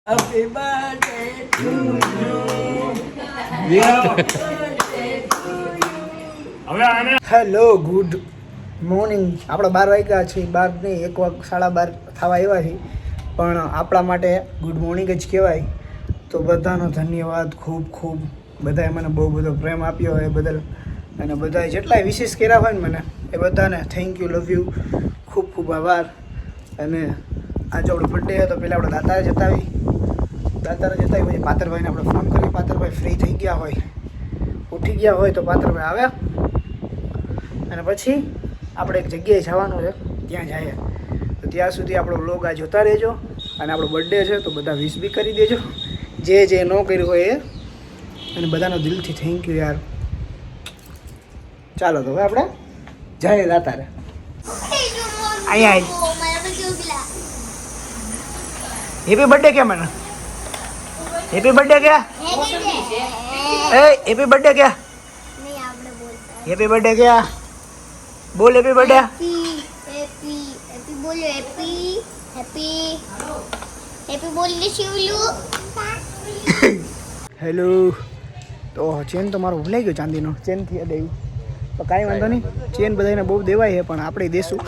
Happy birthday to you. Hello good morning. આપણે 12 વાગ્યા છે, 12 નહીં 1 વાગ 12:30 થવા આવ્યા છે, પણ આપણા માટે ગુડ મોર્નિંગ જ કહેવાય. તો બધાનો ધન્યવાદ, ખૂબ ખૂબ બધાએ મને બહુ બધો પ્રેમ આપ્યો એ બદલ, અને બધાએ જેટલાય વિશેષ કર્યા હોય ને મને એ બધાને થેન્ક યુ, લવ યુ, ખૂબ ખૂબ આભાર. અને આજે આપણો બર્થડે હતો, પહેલાં આપણે દાતારે જતા આવી પછી પાતરભાઈને આપણે ફોન કરીએ. પાતરભાઈ ફ્રી થઈ ગયા હોય, ઉઠી ગયા હોય તો પાતરભાઈ આવ્યા, અને પછી આપણે એક જગ્યાએ જવાનું છે, ત્યાં જઈએ. તો ત્યાં સુધી આપણો વ્લોગ આ જોતા રહેજો, અને આપણો બર્થડે છે તો બધા વિશ બી કરી દેજો, જે ન કર્યું હોય એ. અને બધાનો દિલથી થેન્ક યુ યાર. ચાલો તો હવે આપણે જઈએ દાતારે. અહીંયા હેપી બર્થડે કે મને હેપી બર્થડે क्या हैप्पी बर्थडे क्या नहीं आपने बोलता है हैप्पी बर्थडे क्या बोल हैप्पी बर्थडे हैप्पी हैप्पी बोलो हैप्पी हैप्पी हैप्पी बोलिए शिवलू હેલો. તો ચેન તો મારો ભૂલાઈ ગયો, ચાંદીનો ચેન થી દેવું તો કાંઈ વાંધો નહીં. ચેન બધાને બહુ દેવાય છે, પણ આપણે દેશું.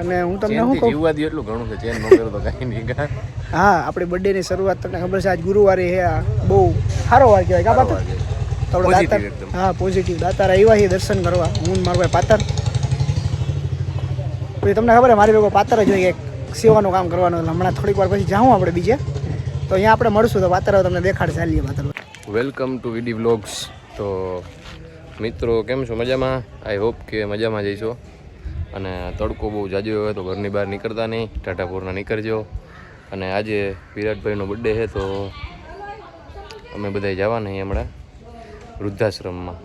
અને હું તમને શું કહું, જીવવા દે એટલું ઘણું છે, ચેન ન કરો તો કાંઈ નહીં. હા, આપણે બર્થડેની શરૂઆત તમને ખબર છે, આજ ગુરુવારે છે, આ બહુ સારો વાર કહેવાય કા પાતર? તો આપણે દાતાર, હા પોઝિટિવ દાતાર આવ્યા છીએ દર્શન કરવા, હું મારો ભાઈ પાતર. પછી તમને ખબર છે મારી લોકો પાતર જ હોય, એક સેવાનું કામ કરવાનું. હમણાં થોડીક વાર પછી જાઉં આપણે બીજે, તો અહીંયા આપણે મળશું, તો પાતર તમને દેખાડ ચાલીએ પાતર. Welcome to VD vlogs. તો મિત્રો કેમ છો? મજામાં? આઈ હોપ કે મજામાં જઈશો. અને તડકો બહુ જાજો હોય તો ઘરની બહાર નીકળતા નહીં, ટાટાપુરના નીકળજો. અને આજે વિરાટભાઈનો બર્થડે છે, તો અમે બધા જવાના છીએ હમણાં વૃદ્ધાશ્રમમાં.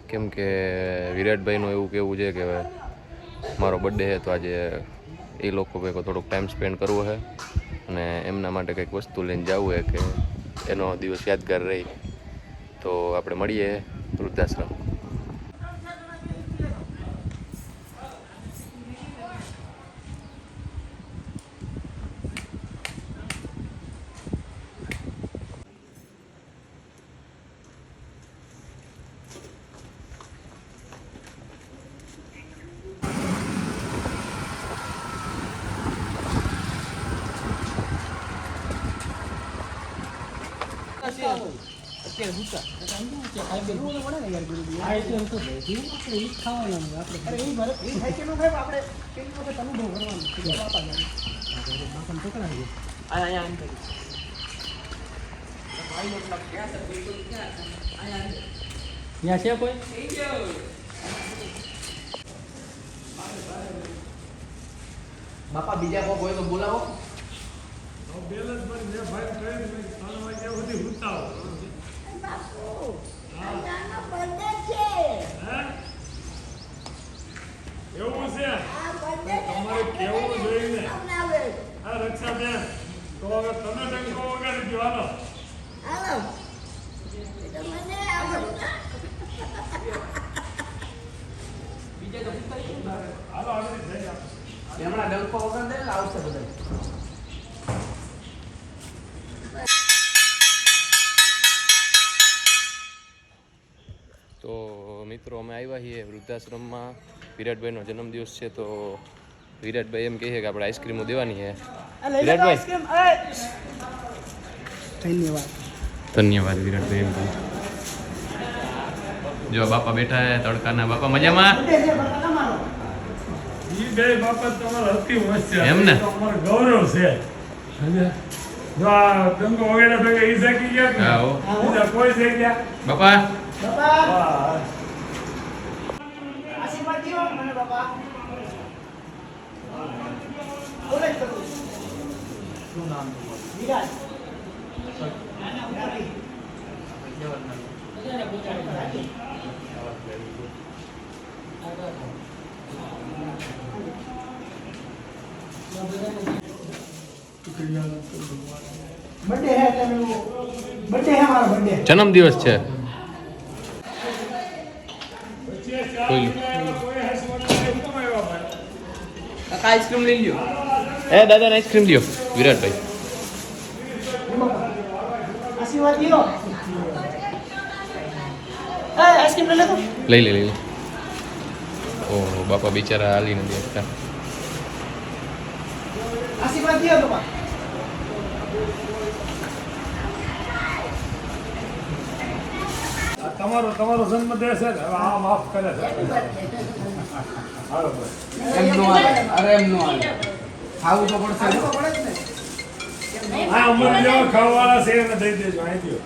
કેમ કે વિરાટભાઈનું એવું કહેવું છે કે મારો બર્થડે છે તો આજે એ લોકો ભેગો થોડોક ટાઈમ સ્પેન્ડ કરવો છે, અને એમના માટે કંઈક વસ્તુ લઈને જવું છે કે એનો દિવસ યાદગાર રહી. તો આપણે મળીએ વૃદ્ધાશ્રમ. બાપા બીજા કોઈ હોય તો બોલાવો. એવું છે તમારે કેવું જોઈને આ રક્ષાબેન તો હવે તમે ટંકો વગાડી દો. હાલો હાલો આવી થઈ હમણાં ડંકો વગર દે આવશે બધા. તો મિત્રો અમે આવ્યા છીએ વૃદ્ધાશ્રમમાં. વિરાટભાઈનો જન્મદિવસ છે, તો વિરાટભાઈ એમ કહે છે કે આપણે આઈસ્ક્રીમો દેવાની છે. વિરાટભાઈ ધન્યવાદ. ધન્યવાદ વિરાટભાઈ એમ કહે. જો બાપા બેઠા હે તડકાના. બાપા મજામાં? ઈ બે બાપા તમારા અતિ મસ્ત છે, એમ ને તમારો ગૌરવ છે. જો આ ડંકો વગાડ્યા ભેગા ઈ શકી ગયા કે બીજા કોઈ થઈ ગયા બાપા. આશીર્વાદ દીવો મને બાપા. બોલે તો શું નામ વિરાટ. બર્થડે હે એટલે બર્થડે હે મારો બર્થડે. જન્મદિવસ છે. આઈસ્ક્રીમ લઈ લ્યો. એ દાદા આઈસ્ક્રીમ લ્યો વિરાટભાઈ. આશીર્વાદ લ્યો. આઈસ્ક્રીમ લઈ લે તો. લઈ લે ઓહો બાપા બિચારા હાલી નથી શકતા. આશીર્વાદ લ્યો તો બા. તમારો જન્મદિવસ છે ને, હવે આ માફ કરે છે. હાલો ભાઈ. આ અમર જેવા ખાવાવાળા છે એને દઈ દેજો, અહીં દ્યો.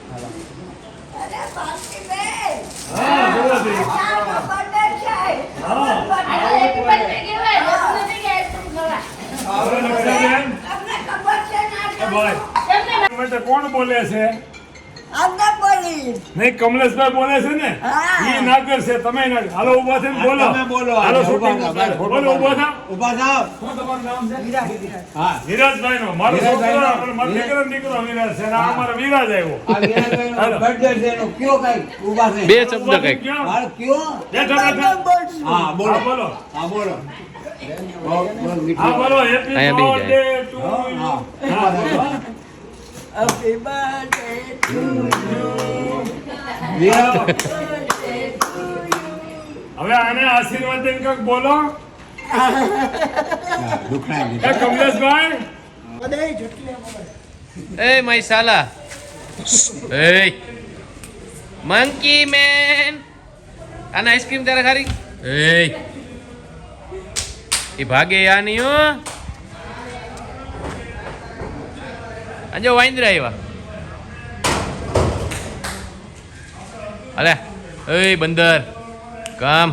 હા, બોલો જી. હા. હવે લક્ષાબેન, ભાઈ, માટે કોણ બોલે છે? નહીં, કમલેશભાઈ બોલે છે ને, ઈ ના કરશે, તમે ના. હાલો ઉભા થઈને બોલો. હાલો શૂટિંગ બોલો, ઉભા થાવ. શું તમારું નામ છે? વિરાજભાઈ નો મારો છોકરો, મારો દીકરો વિરાજ છે, અને આ અમારો વિરાજ આવ્યો. બે શબ્દ કઈક બેઠા બેઠા. હા બોલો. હા બોલો. હેપી અહીંયા બેસી birthday to you. Happy birthday to હવે આને આશીર્વાદ દઈને કંઈક બોલો. એ કમલેશભાઈ, એ માય સાલા એ મંકી મેન આને આઈસ્ક્રીમ તારે ખારી એ ભાગે યા નહીં હો આજે વાંદરા આવ્યા અલે એ બંદર કામ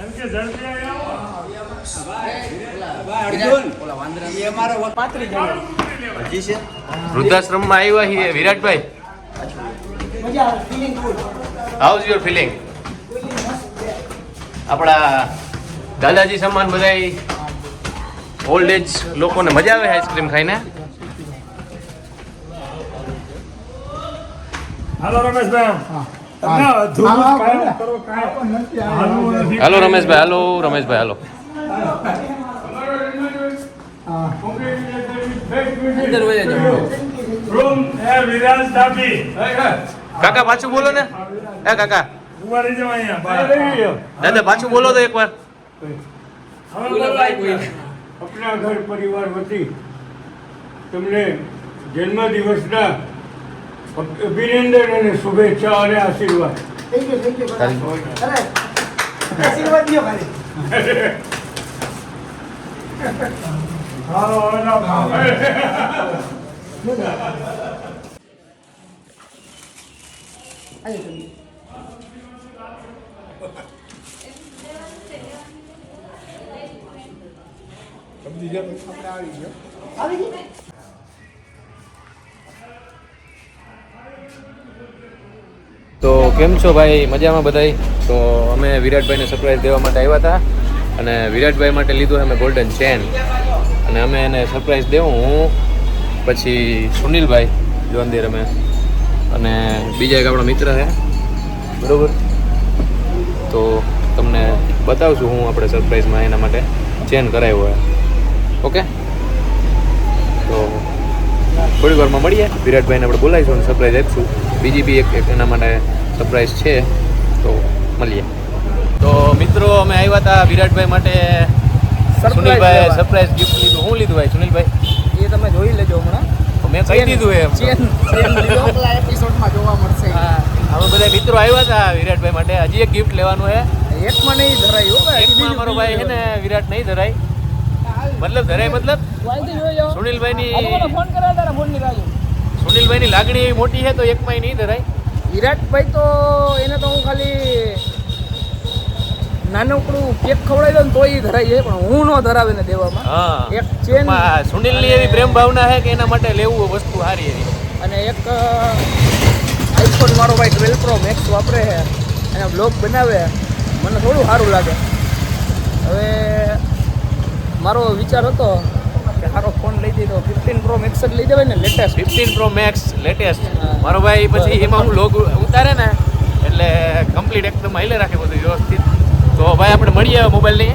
એમ કે ઝડપી આવો. વૃદ્ધાશ્રમમાં આવ્યા છીએ વિરાટભાઈ હાઉઝ યોર ફિલિંગ આપણા દાદાજી સમાન બધા ઓલ્ડ એજ લોકોને મજા આવે આઈસ્ક્રીમ ખાઈને હાલો રમેશભાઈ. તમને અધૂરું કામ કરો, કાંઈ હાલવું નથી. હાલો રમેશભાઈ હાલો રમેશભાઈ હાલો From વિરાજ ડાબી. કાકા પાછું બોલો ને એ કાકા ઉભા રહી જાઓ અહીંયા. બહાર. દાદા પાછું બોલો તો એકવાર હવે બોલો. આપણા ઘર પરિવાર વતી તમને જન્મદિવસના અભિનંદન અને શુભેચ્છા અને આશીર્વાદ. આશીર્વાદ લ્યો ખાલી હાલો, હવે ના ખાઓ. આવી ગઈ તો કેમ છો ભાઈ મજામાં બધાય તો અમે વિરાટભાઈને સરપ્રાઈઝ દેવા માટે આવ્યા હતા અને વિરાટભાઈ માટે લીધું અમે ગોલ્ડન ચેન અને અમે એને સરપ્રાઈઝ દેવું હું પછી સુનિલભાઈ જોંદી રમે અને બીજા એક આપણા મિત્ર છે બરોબર તો તમને બતાવશું હું આપણે સરપ્રાઈઝમાં એના માટે ચેન કરાવ્યો હોય ઓકે તો થોડી વારમાં મળીએ વિરાટભાઈને આપણે બોલાવીશું અને સરપ્રાઈઝ આપીશું બીજી બી એક એના માટે સરપ્રાઈઝ છે તો મળીએ તો મિત્રો અમે આવ્યા હતા વિરાટભાઈ માટે સુનિલભાઈ સરપ્રાઈઝ ગિફ્ટ લીધું હું લીધું ભાઈ સુનિલભાઈ એ તમે જોઈ લેજો હમણાં મેં કહી દીધું એમ એપિસોડમાં જોવા મળશે અમે બધા મિત્રો આવ્યા હતા વિરાટભાઈ માટે હજી એક ગિફ્ટ લેવાનું છે એકમાં નહીં ધરાયું એકમાં અમારો ભાઈ છે ને વિરાટ નહીં ધરાય મતલબ ધરાય મતલબ સુનિલભાઈની લાગણી એવી મોટી છે તો એકમાં નહીં ધરાય વિરાટભાઈ તો એને તો હું ખાલી નાનકડું કેક ખવડાવી દઉં ને તોય ધરાઈ જાય પણ હું ન ધરાવે ને દેવામાં હા એક ચેન સુનિલની એવી પ્રેમ ભાવના છે કે એના માટે લેવું વસ્તુ સારી એવી અને એક આઈફોન મારો ભાઈ 12 પ્રો મેક્સ વાપરે છે અને બ્લોગ બનાવે મને થોડું સારું લાગે હવે મારો વિચાર હતો કે સારો ફોન લઈ દીધો 15 પ્રો મેક્સ જ લઈ દેવાય ને લેટેસ્ટ 15 પ્રો મેક્સ લેટેસ્ટ મારો ભાઈ પછી એમાં હું લોગ ઉતારે ને એટલે કમ્પ્લીટ એકદમ હાઈલે રાખે બધું વ્યવસ્થિત તો ભાઈ આપણે મળીએ મોબાઈલની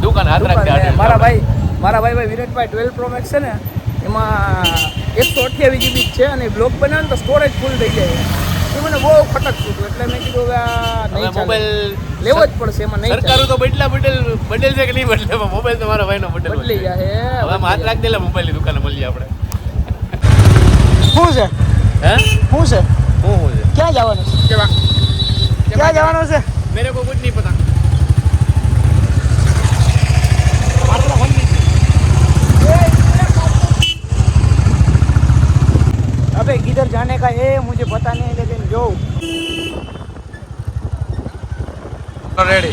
દુકાન હાથ રાખજે દુકાન, આડે. મારા ભાઈ વિરાટભાઈ 12 Pro Max છે ને એમાં 128 GB છે અને બ્લોગ બનાવે તો સ્ટોરેજ ફૂલ થઈ જાય એ મને બહુ ખટકતું હતું એટલે મેં કીધું કે આ હવે નહીં મોબાઈલ ચાલે. લેવો જ પડશે એમાં નહીં સરકારો તો બદલ છે કે નહીં બદલે મોબાઈલ તો મારા ભાઈનો બદલ બદલી જાય હવે આમ હાથ રાખી દે મોબાઈલની દુકાને મળીએ આપણે. શું છે હે શું છે હું છે ક્યાં જવાનું છે કેવા ક્યાં જવાનું છે મેરે કો કુછ નહીં પતા. अबे किधर जाने का है मुझे पता नहीं लेकिन जो રેડી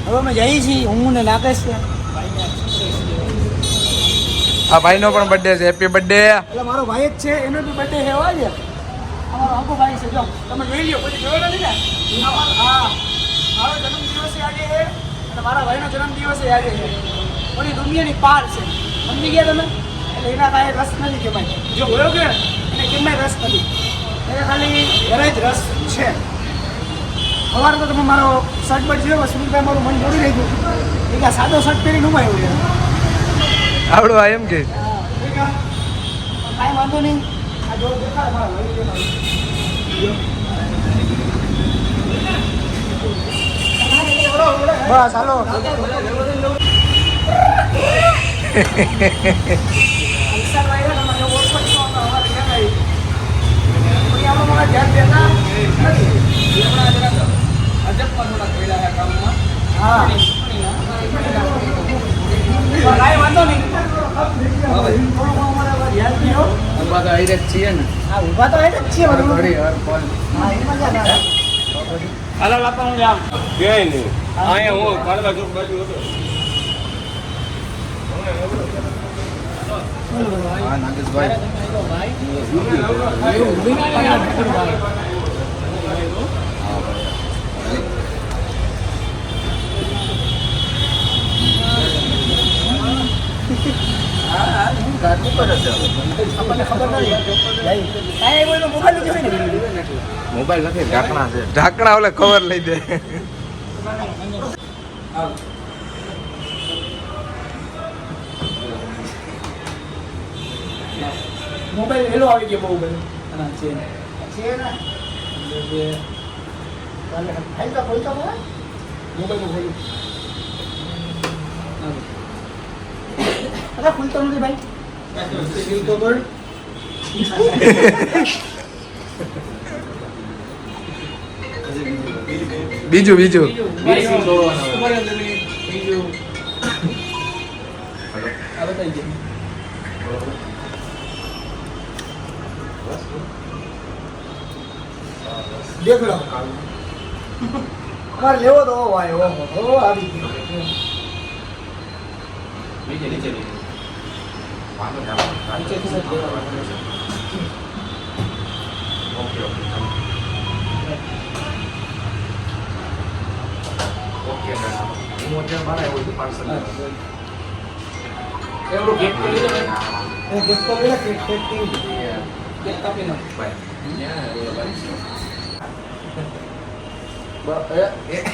હવે અમે જઈએ છીએ હું ને નાકેશ છે આ ભાઈનો પણ બર્થડે છે. Happy birthday. એટલે મારો ભાઈ જ છે એનો બી બર્થડે છે આજે અમારો આખો ભાઈ છે જો તમે જોઈ લ્યો પછી જોયો નથી ને હા મારો જન્મદિવસ આજે છે અને મારા ભાઈનો જન્મદિવસ આજે છે પણ એ દુનિયાની પાર છે સમજી ગયા તમે એટલે એના કાંઈ રસ નથી કે ભાઈ જો હોયો કે એને કેમાંય રસ નથી એને ખાલી ઘરે જ રસ છે. સવારે તો તમે મારો શર્ટ બટ જોયો સુમિતભાઈ મારું મન જોડી રહી ગયું એ કે સાદો શર્ટ પહેરીને ઉભા આવ્યો આવડો આ એમ કે કાંઈ વાંધો નહીં આ જો દેખાડે મારા ભાઈ બસ હાલો વાંધો નહીં ઉભા તો આવી જ છીએ ને. હા ઊભા તો આવી જ છીએ બધું. ઘડી હર પલ. હા એમાં જ આવે. હાલો લાપા હું આમ ક્યાંય નહીં અહીંયા હું કાળવા ચોક બાજુ હતો. હા નાગેશભાઈ. મોબાઈલ નથી ઢાંકણા છે. ઢાંકણા ઓલે કવર લઈ દે. મોબાઈલ હેલો આવી ગયો બહુ બધું છે ને મોબાઈલ ખુલતો નથી ભાઈ બીજું બીજું દેખ લો અમારે લેવો તો ભાઈ ઓ આવી ગયો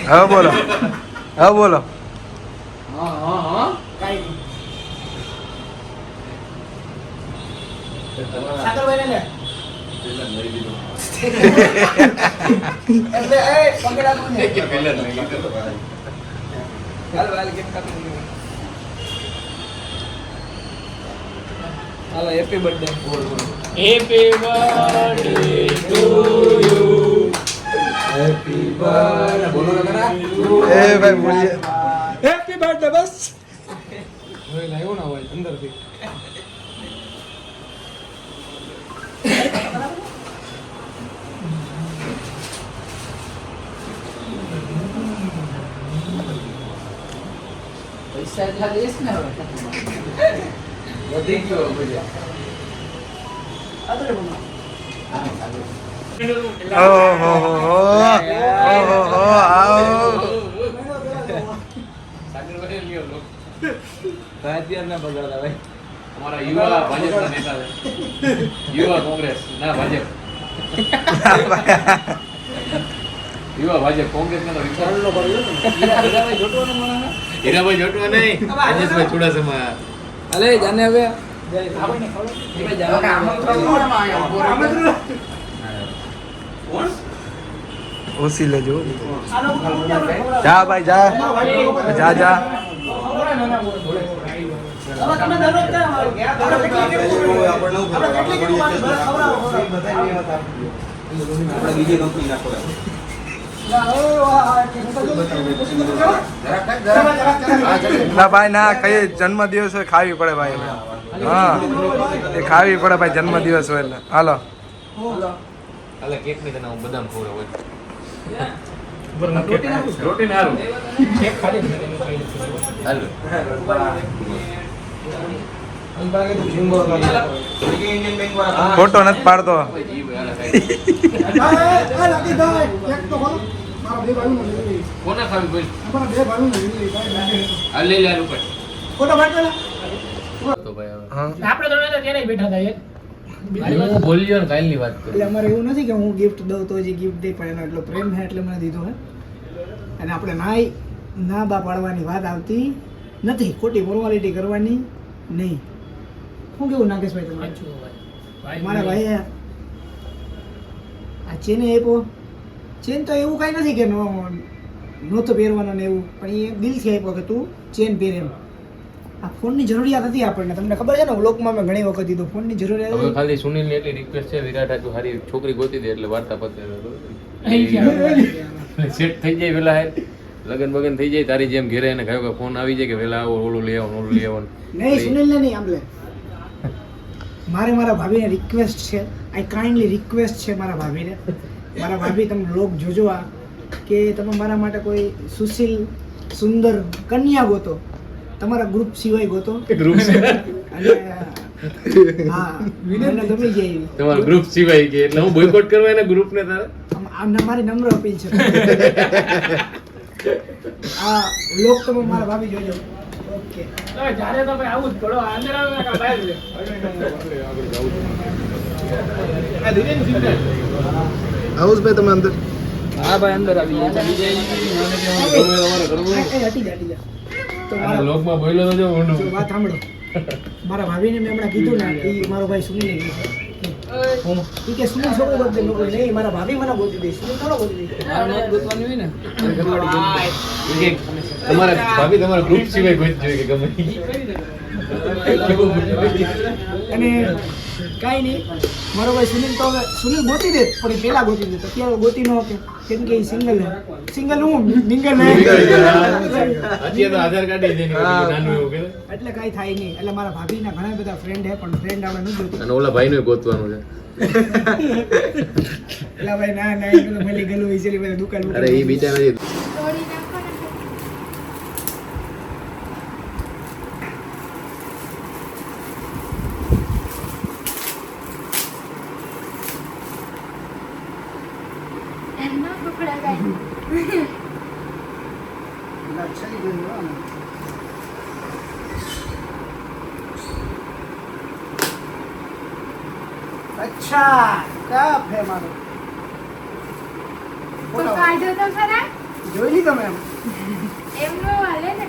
હવે બોલો હવે બોલો. સાગરભાઈ ને એટલે એ પકડા તું ને હાલો happy birthday happy birthday to you happy birthday બોલો ના એ ભાઈ બોલીએ. હેપી બર્થડે બસ હોય લાવ્યો ના હોય અંદરથી પૈસા એટલા દેશ ને હવે વધી ગયો બધે આદરે બોલો અમારા યુવા ભાજપના નેતા છે. યુવા કોંગ્રેસ ના ભાજપ. યુવા ભાજપ કોંગ્રેસના તો હીરાભાઈ જોટવા નહીં રાજેશભાઈ ચુડાસમા અલે જાને હવે ઓછી લેજો જા ભાઈ જા જા જા ના ભાઈ ના કઈ જન્મદિવસ હોય ખાવી પડે ભાઈ હા એ ખાવી પડે ભાઈ જન્મદિવસ હોય એટલે હાલો હાલે કેક ની તને હું બદામ ખવડાવું રોટી ને હારું કેક ખાલી હાલો ફોટો નથી પાડતો કોના ખાવી બોલ આ લે લે ઉપર ફોટો પાડતો તો ભાઈ હા આપણે તો ત્યારે બેઠા હતા એક હું બોલ્યો ને કાલની વાત કરું એટલે અમારે એવું નથી કે હું ગિફ્ટ દઉં તો જે ગિફ્ટ દે પણ એનો એટલો પ્રેમ છે એટલે મને દીધો હે અને આપણે ના બા પાડવાની વાત આવતી નથી ખોટી ફોર્માલિટી કરવાની નહીં શું કેવું નાગેશભાઈ તમારે મારા ભાઈએ આ ચેને આપ્યો ચેન તો એવું કાંઈ નથી કે નહોતો પહેરવાનો ને એવું પણ એ દિલથી આપ્યો કે તું ચેન પહેર એમ આ ફોનની જરૂરિયાત હતી આપણને તમને ખબર છે ને વ્લોગમાં મેં ઘણી વખત કીધું ફોનની જરૂરિયાત હવે હતી. ખાલી સુનિલ ની એટલી રિક્વેસ્ટ છે વિરાટ હાજુ સારી છોકરી ગોતી દે એટલે વાર્તા પતે સેટ થઈ જાય પેલા લગન બગન થઈ જાય તારી જેમ ઘેરે એને કહ્યું કે ફોન આવી જાય કે વેલા આવો ઓલું લઈ આવો ઓલું લઈ આવો નહીં સુનિલને નહીં આમ લે મારે મારા ભાભીને રિક્વેસ્ટ છે આઈ કાઇન્ડલી રિક્વેસ્ટ છે મારા ભાભીને મારા ભાભી તમે લોક જોજો આ કે તમે મારા માટે કોઈ સુશીલ સુંદર કન્યા ગોતો તમારા ગ્રુપ સિવાય ગોતો ગ્રુપ અને હા મને ગમી જાય એવી. તમારું ગ્રુપ સિવાય કે એટલે હું બોયકોટ કરવા એના ગ્રુપ ને તારે આમ મારી નમ્ર અપીલ છે આ લોક તમે મારા ભાભી જોજો ઓકે જ્યારે તો ભાઈ આવું જ પડો અંદર આવે કે બહાર લે આવું ભાઈ તમે અંદર હા ભાઈ અંદર આવી જાય હટી જા તો આ મારા લોકમાં બોલ્યો તો જો ઊંડું જો વાત સાંભળો મારા ભાભીને મેં હમણાં કીધું ને એ મારો ભાઈ સુનિલ એ કે સુનિલ છોકરો ગોતી દે લોકો નહીં મારા ભાભી મને ગોતી દે સુનિલ થોડો ગોતી દે મારે નોટ ગોતવાની હોય ને તમારા ભાભી તમારા ગ્રુપ સિવાય કોઈ જોઈએ કે ગમે અને કાંઈ નહીં મારો ભાઈ સુનિલ તો હવે સુનિલ ગોતી દે પણ એ પહેલા ગોતી દે અત્યારે ગોતી ન કે કેમ કે એ સિંગલ હે સિંગલ હું મિંગલ હે અત્યારે તો આધાર કાર્ડ એ જેની નાનું એવું કે એટલે કાંઈ થાય નહીં એટલે મારા ભાભીના ઘણા બધા ફ્રેન્ડ હે પણ ફ્રેન્ડ આપણે નથી જોતી અને ઓલા ભાઈનું ગોતવાનું છે એટલે ભાઈ ના ના એ પેલો મળી ગયેલું ઈઝીલી બધા દુકાન અરે એ બિચારા અચ્છા કપ હે મારો તો કાઢો તો ખરા જોઈ લીધો મેમ એમનો હાલે ને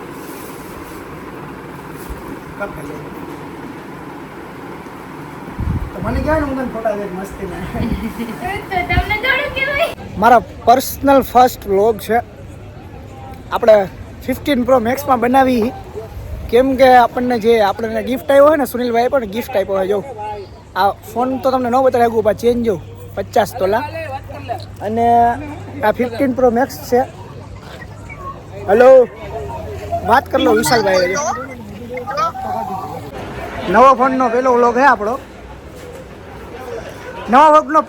કપ હે તો મને કહેવાય ને હું તને ફોટા દેખ મસ્તી ના તો તમને થોડું કેવાય મારા પર્સનલ ફર્સ્ટ વ્લોગ છે આપણે 15 પ્રો મેક્સમાં બનાવી કેમ કે આપણને જે આપણને ગિફ્ટ આવ્યો હોય ને સુનિલભાઈ પણ ગિફ્ટ આપ્યો હોય જો આ ફોન તો તમને ન બતાવી શકું પણ ચેન્જ જો 50 તોલા અને આ 15 પ્રો મેક્સ છે હેલો વાત કરી લો વિશાલભાઈ નવો ફોનનો પહેલો વ્લોગ છે આપણો નવા વ્લોગનો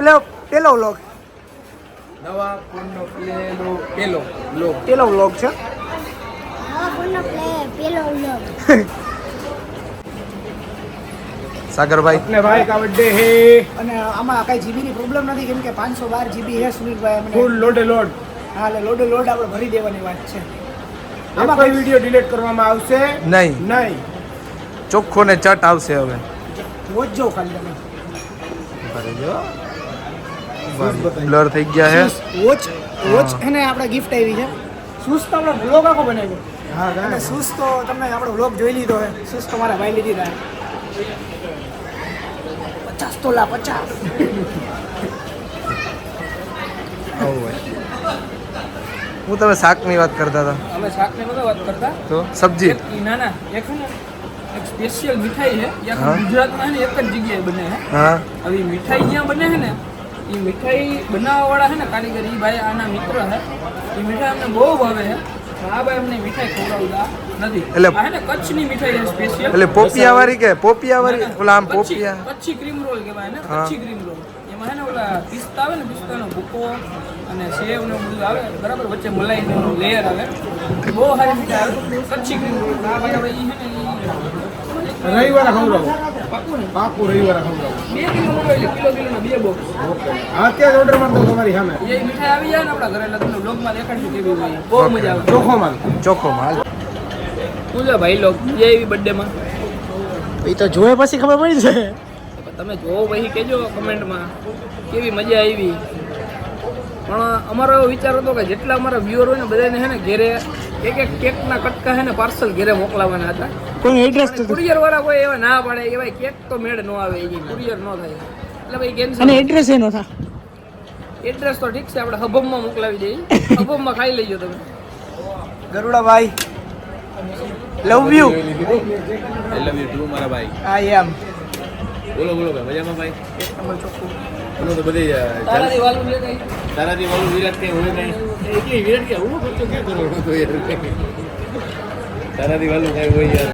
પહેલો વ્લોગ નવા ફોનનો પેલો પહેલો વ્લોગ છે હા ફોનનો પેલો વ્લોગ સાગરભાઈ अपने भाई का बर्थडे है અને આમાં કાંઈ જીબીની પ્રોબ્લેમ નથી કેમ કે 512 જીબી છે સુનિલભાઈ અમને फुल लोडे लोड હા એટલે લોડ આપણે ભરી દેવાની વાત છે આમાં કોઈ વિડિયો ડિલીટ કરવામાં આવશે નહીં નહીં ચોખ્ખો ને ચટ આવશે હવે વોચ જો ખાલી તમે બ્લર થઈ ગયા છે વોચ વોચ એને આપણે ગિફ્ટ આવી છે શૂઝ તો આપણે બ્લોગ આખો બનાવ્યો હા અને શૂઝ તો તમે આપણો બ્લોગ જોઈ લીધો છે શૂઝ તો મારા ભાઈ લીધી હતા 50 તોલા 50 આવું હોય હું તમે શાકની વાત કરતા હતા અમે શાકની બધા વાત કરતા તો સબ્જી એક ના ના એક છે ને એક સ્પેશિયલ મીઠાઈ છે એ આખા હા. ગુજરાતમાં છે ને એક જ જગ્યાએ બને છે હા હવે ઈ મીઠાઈ જ્યાં બને છે ને એ મીઠાઈ બનાવવાવાળા છે ને કારીગર એ ભાઈ આના મિત્ર છે એ મીઠાઈ અમને બહુ ભાવે છે પણ આ ભાઈ અમને મીઠાઈ ખવડાવતા નથી એટલે- આ છે ને કચ્છની મીઠાઈ છે સ્પેશિયલ એટલે પોપિયા વાળી કે પોપિયા વાળી ઓલા આમ પોપિયા કચ્છી ક્રીમ રોલ કહેવાય ને હા. કચ્છી ક્રીમ રોલ એમાં છે ને ઓલા પિસ્તા આવે ને પિસ્તાનો ભૂકો અને સેવ ને એવું બધું આવે બરાબર વચ્ચે મલાઈનું લેયર આવે બહુ સારી મીઠાઈ આવે કચ્છી ક્રીમ રોલ આ ભાઈ હવે ઈ છે ને રવિવારે ખવડાવો પાકું ને પાકું રવિવારે ખવડાવો 2 કિલો મંગાવેલી કિલોના 2 બોક્સ અત્યારે ઓર્ડર માં તો તમારી સામે એ મીઠાઈ આવી જાય ને આપણા ઘરે એટલે તમને બ્લોગમાં દેખાડશું કેવી હોય બહુ મજા આવે ચોખ્ખો માલ ચોખ્ખો માલ શું છે ભાઈ લોગ જે એવી બર્થડેમાં એ તો જોયે પછી ખબર પડી છે તમે જોવો પછી કહેજો કમેન્ટમાં કેવી મજા આવી પણ અમારો એવો વિચાર હતો કે જેટલા અમારા વ્યુઅર હોય ને બધાને છે ને ઘેરે એક એક કેકના કટકા છે ને પાર્સલ ઘેરે મોકલાવાના હતા કોઈ એડ્રેસ તો કુરિયર વાળા કોઈ એવા ના પાડે કે ભાઈ કેક તો મેળ ન આવે એ કુરિયર ન થાય એટલે ભાઈ કેન્સલ અને એડ્રેસ એનો થા એડ્રેસ તો ઠીક છે આપણે હબમમાં મોકલાવી દઈએ હબમમાં ખાઈ લઈજો તમે ગરુડાભાઈ love you I love you too મારા ભાઈ આઈ એમ બોલો બોલો ભાઈ મજામાં ભાઈ બોલો તો બધી તારાથી વાલું લે કઈ તારાથી વાળું વિરાટ કઈ હોય નહીં વિરાટ કે હું ખર્ચો ક્યાં કરવાનો તારાથી વાળું કઈ હોય યાર